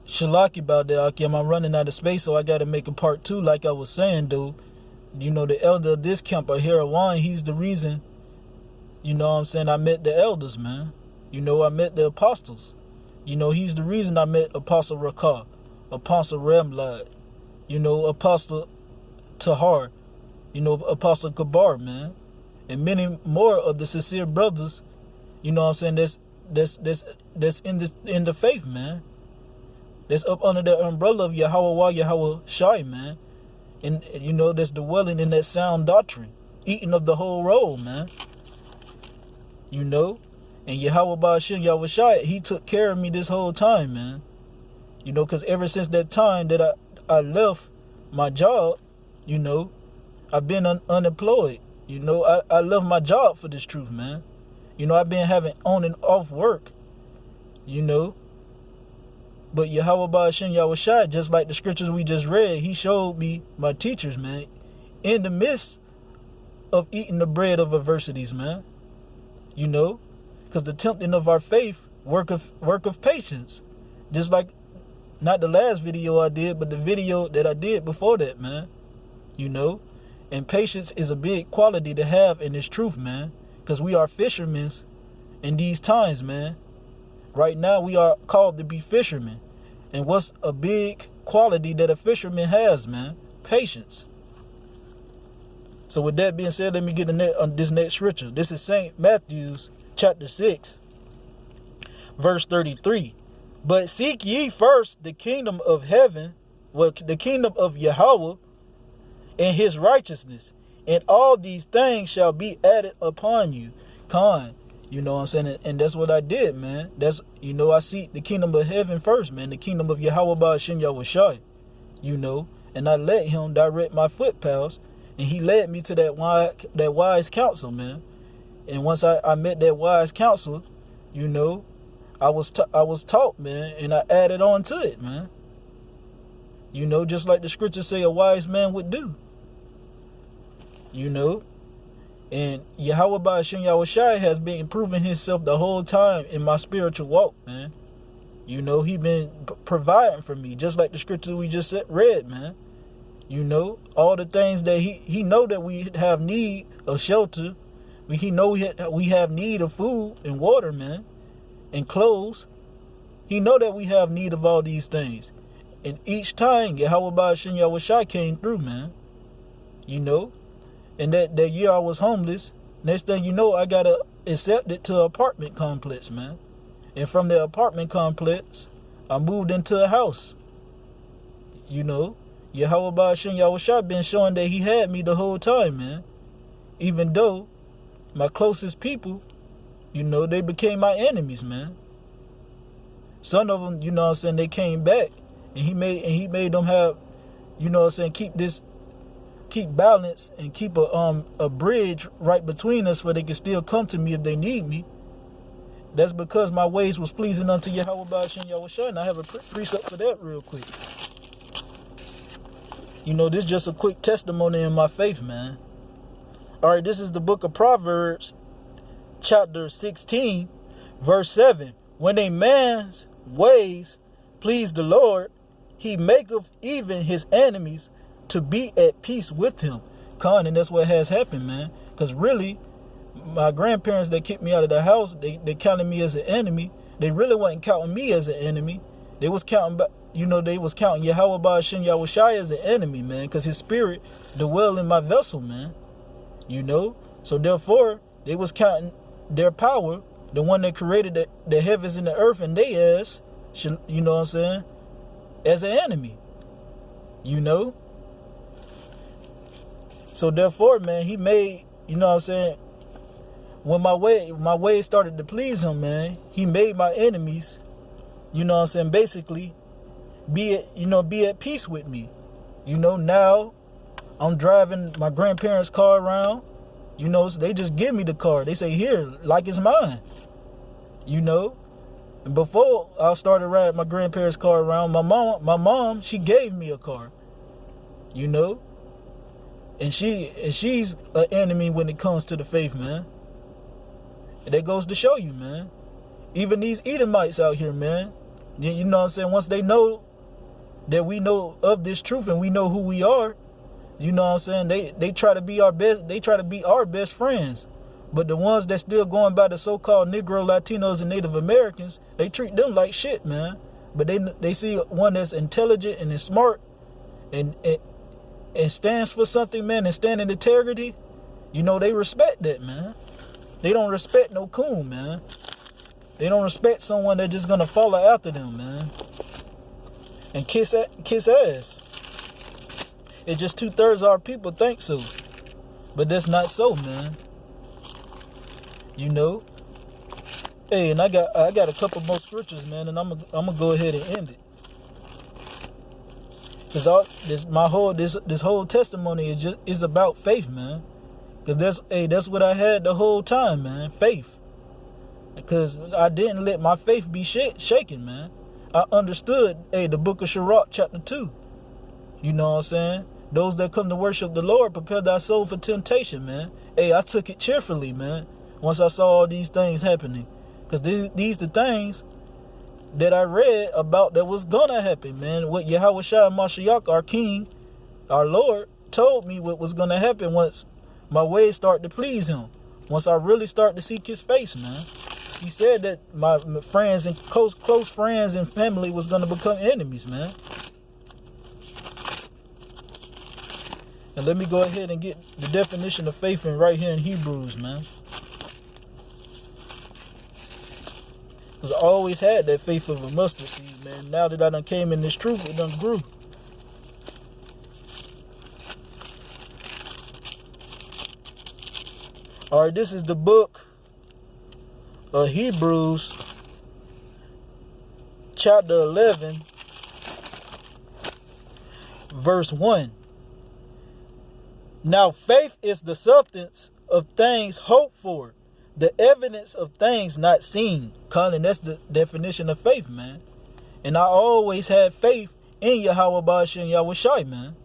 Shalaki about that, Akim. I'm running out of space, so I got to make a part 2 like I was saying, dude. You know, the elder of this camp, Ahirawan, he's the reason, you know what I'm saying, I met the elders, man. You know, I met the apostles. You know, he's the reason I met Apostle Rakah, Apostle Ramlad, you know, Apostle Tahar, you know, Apostle Kabar, man. And many more of the sincere brothers, you know what I'm saying, that's in the faith, man. That's up under the umbrella of Yahweh Shai, man. And, you know, that's dwelling in that sound doctrine, eating of the whole roll, man. You know? And Yahweh Ba'ashem Yahweh Shai, he took care of me this whole time, man. You know, because ever since that time that I left my job, you know, I've been unemployed. You know, I left my job for this truth, man. You know, I've been having on and off work, you know. But Yahweh Ba'ashem Yahweh Shai, just like the scriptures we just read, he showed me my teachers, man, in the midst of eating the bread of adversities, man. You know, because the tempting of our faith, work of patience. Just like, not the last video I did, but the video that I did before that, man. You know, and patience is a big quality to have in this truth, man. Because we are fishermen in these times, man. Right now, we are called to be fishermen. And what's a big quality that a fisherman has, man? Patience. So with that being said, let me get on this next scripture. This is St. Matthew's chapter 6, verse 33. But seek ye first the kingdom of heaven, well, the kingdom of Yahweh, and his righteousness, and all these things shall be added upon you. Khan. You know what I'm saying? And that's what I did, man. That's, you know, I seek the kingdom of heaven first, man. The kingdom of Yahweh Ba'ashem Yahweh Shai. You know, and I let him direct my footpaths, and he led me to that wise counsel, man. And once I met that wise counsel, you know, I was taught, man, and I added on to it, man. You know, just like the scriptures say a wise man would do. You know. And Yahweh Ba'ashem Yahweh Shai has been improving himself the whole time in my spiritual walk, man. You know, he been providing for me, just like the scripture we just read, man. You know, all the things that he know that we have need of shelter. He know we have need of food and water, man, and clothes. He know that we have need of all these things. And each time, Yahweh Ba'ashem Yahweh Shai came through, man. You know. And that year I was homeless. Next thing you know, I got accepted to an apartment complex, man. And from the apartment complex, I moved into a house. You know, Yahweh Ba'ashem Yahweh Shai been showing that he had me the whole time, man. Even though my closest people, you know, they became my enemies, man. Some of them, you know what I'm saying, they came back. And he made them have, you know what I'm saying, keep balance and keep a bridge right between us where they can still come to me if they need me. That's because my ways was pleasing unto Yahweh Ba'ashem Yahweh Shai. And I have a precept for that real quick. You know, this is just a quick testimony in my faith, man. All right, this is the book of Proverbs, chapter 16, verse 7. When a man's ways please the Lord, he maketh even his enemies to be at peace with him. And that's what has happened, man. Because really, my grandparents that kicked me out of the house, they counted me as an enemy. They really wasn't counting me as an enemy. They was counting, you know, they was counting Yahweh Ba'ashem Yahweh Shai as an enemy, man. Because his spirit dwell in my vessel, man. You know? So therefore, they was counting their power, the one that created the heavens and the earth, and they as, you know what I'm saying, as an enemy. You know? So therefore, man, he made, you know what I'm saying, when my way started to please him, man, he made my enemies, you know what I'm saying, basically be at peace with me. You know, now I'm driving my grandparents' car around. You know, so they just give me the car. They say, here, like it's mine. You know, and before I started riding my grandparents' car around, my mom, she gave me a car. You know. And she's an enemy when it comes to the faith, man. And that goes to show you, man. Even these Edomites out here, man. You know what I'm saying? Once they know that we know of this truth and we know who we are, you know what I'm saying? They try to be our best. They try to be our best friends. But the ones that still going by the so-called Negro, Latinos, and Native Americans, they treat them like shit, man. But they see one that's intelligent and is smart and stands for something, man, and stand in integrity. You know, they respect that, man. They don't respect no coon, man. They don't respect someone that's just gonna follow after them, man, and kiss ass. It's just 2/3 of our people think so, but that's not so, man. You know. Hey, and I got a couple more scriptures, man, and I'm gonna go ahead and end it. Cause this whole testimony is about faith, man. Cause that's what I had the whole time, man. Faith. Because I didn't let my faith be shaken, man. I understood, the book of Sirach, chapter 2. You know what I'm saying? Those that come to worship the Lord, prepare thy soul for temptation, man. I took it cheerfully, man, once I saw all these things happening. Because these the things that I read about that was going to happen, man. What Yahweh Shai Mashiach, our King, our Lord, told me what was going to happen once my ways start to please him. Once I really start to seek his face, man. He said that my friends and close friends and family was going to become enemies, man. And let me go ahead and get the definition of faith in right here in Hebrews, man. Because I always had that faith of a mustard seed, man. Now that I done came in this truth, it done grew. All right, this is the book of Hebrews, chapter 11, verse 1. Now faith is the substance of things hoped for, the evidence of things not seen. Colin, that's the definition of faith, man. And I always had faith in Yahweh Ba'ashem and Yahweh Shai, man.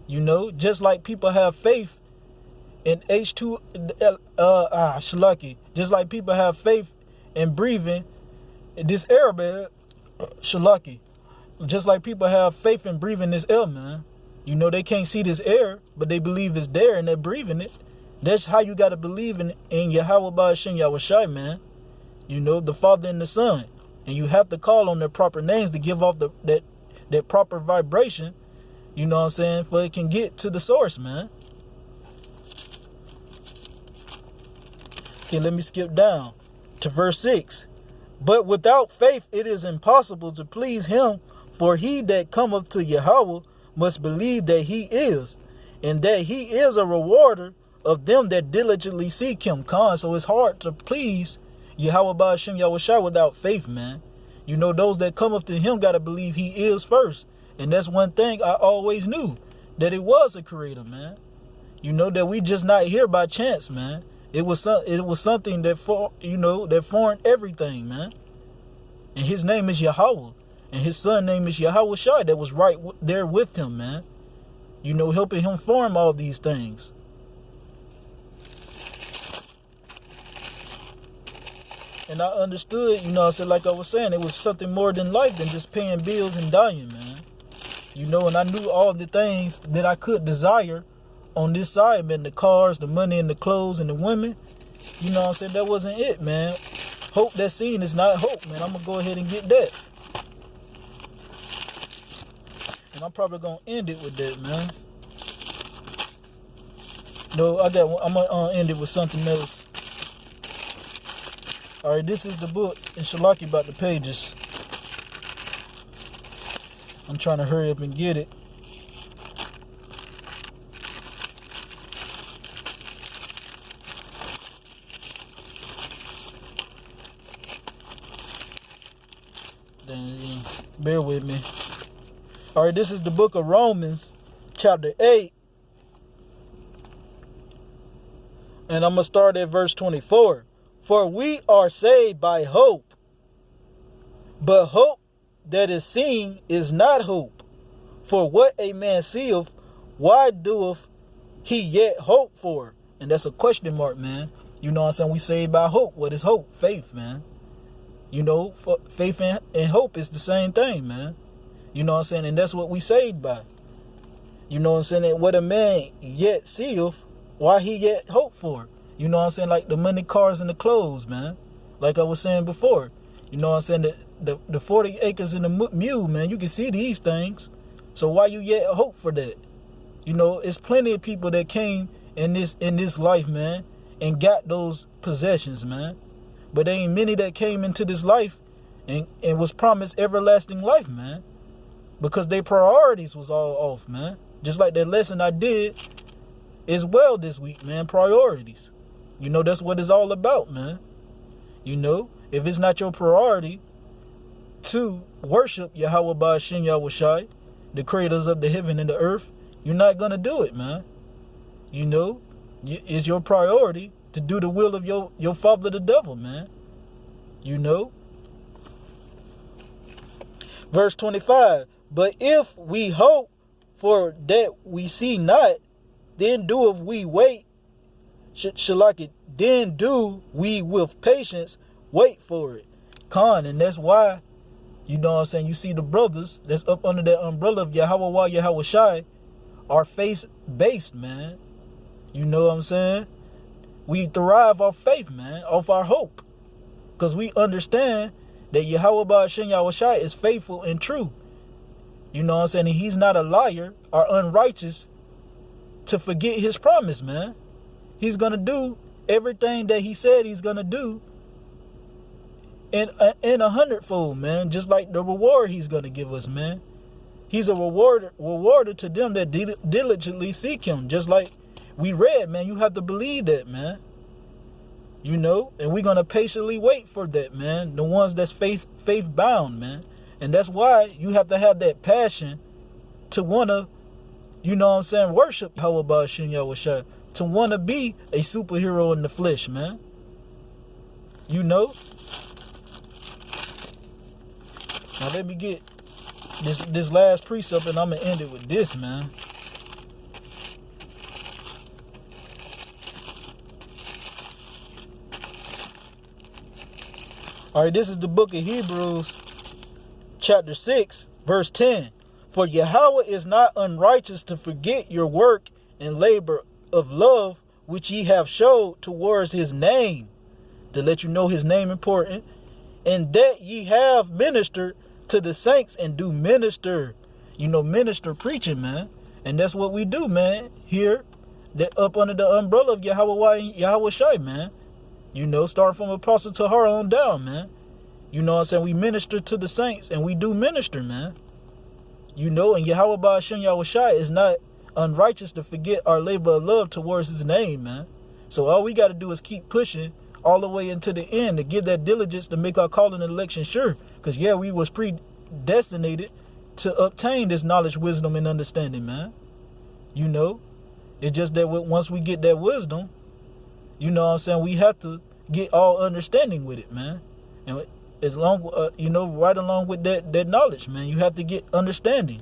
You know, just like people have faith in Shalaki. Just like people have faith in breathing this air, man. Shalaki. Just like people have faith in breathing this air, man. You know, they can't see this air, but they believe it's there and they're breathing it. That's how you got to believe in Yahweh Ba'ashem Yahweh Shai, man. You know, the Father and the Son. And you have to call on their proper names to give off that proper vibration, you know what I'm saying, for it can get to the source, man. Okay, let me skip down to verse 6. But without faith it is impossible to please him, for he that cometh to Yahweh must believe that he is, and that he is a rewarder of them that diligently seek him. So it's hard to please Yahweh Ba'ashem Yahweh Shai without faith, man. You know, those that come up to him got to believe he is first. And that's one thing I always knew, that it was a creator, man. You know, that we just not here by chance, man. It was something that formed everything, man. And his name is Yahweh. And his son name is Yahweh Shai, that was right there with him, man. You know, helping him form all these things. And I understood, you know, like I was saying, it was something more than life than just paying bills and dying, man. You know, and I knew all the things that I could desire on this side, man. The cars, the money, and the clothes, and the women. You know what I'm saying? That wasn't it, man. Hope that's seen is not hope, man. I'm going to go ahead and get that. And I'm probably going to end it with that, man. No, I'm going to end it with something else. All right, this is the book in Shalaki about the pages. I'm trying to hurry up and get it. Then bear with me. All right, this is the book of Romans, chapter 8. And I'm going to start at verse 24. For we are saved by hope. But hope that is seen is not hope. For what a man seeth, why doeth he yet hope for? And that's a question mark, man. You know what I'm saying? We saved by hope. What is hope? Faith, man. You know, faith and hope is the same thing, man. You know what I'm saying? And that's what we saved by. You know what I'm saying? And what a man yet seeth, why he yet hope for. You know what I'm saying? Like the money, cars, and the clothes, man. Like I was saying before. You know what I'm saying? The 40 acres and the mule, man. You can see these things. So why you yet hope for that? You know, it's plenty of people that came in this life, man, and got those possessions, man. But there ain't many that came into this life and was promised everlasting life, man. Because their priorities was all off, man. Just like that lesson I did as well this week, man. Priorities. You know, that's what it's all about, man. You know, if it's not your priority to worship Yahweh Ba'ashem Yahushai, the creators of the heaven and the earth, you're not going to do it, man. You know, it's your priority to do the will of your father, the devil, man. You know. Verse 25. But if we hope for that we see not, then do if we wait, Shalaki, then do we with patience wait for it. And that's why, you know what I'm saying, you see the brothers that's up under that umbrella of Yahweh Yahushai are faith-based, man. You know what I'm saying? We thrive off faith, man, off our hope. Because we understand that Yahweh Ba'ashem Yahushai is faithful and true. You know what I'm saying? And he's not a liar or unrighteous to forget his promise, man. He's going to do everything that he said he's going to do in 100-fold, man. Just like the reward he's going to give us, man. He's a rewarder to them that diligently seek him. Just like we read, man. You have to believe that, man. You know, and we're going to patiently wait for that, man. The ones that's faith bound, man. And that's why you have to have that passion to want to, you know what I'm saying, worship Yahweh Ba'ashem Yahushua. To want to be a superhero in the flesh, man. You know? Now let me get this last precept and I'm going to end it with this, man. Alright, this is the book of Hebrews, chapter 6, verse 10. For Yahweh is not unrighteous to forget your work and labor of love which ye have showed towards his name, to let you know his name important, and that ye have ministered to the saints and do minister, you know, minister preaching, man. And that's what we do, man, here, that up under the umbrella of Yahweh Shai, man. You know, starting from Apostle Tahar on down, man. You know what I'm saying? We minister to the saints and we do minister, man. You know, and Yahweh Ba'ashem Yahushai is not unrighteous to forget our labor of love towards his name, man. So all we got to do is keep pushing all the way into the end to give that diligence to make our calling and election sure. Because, yeah, we was predestinated to obtain this knowledge, wisdom, and understanding, man. You know, it's just that once we get that wisdom, you know what I'm saying, we have to get all understanding with it, man. And as long, you know, right along with that knowledge, man, you have to get understanding.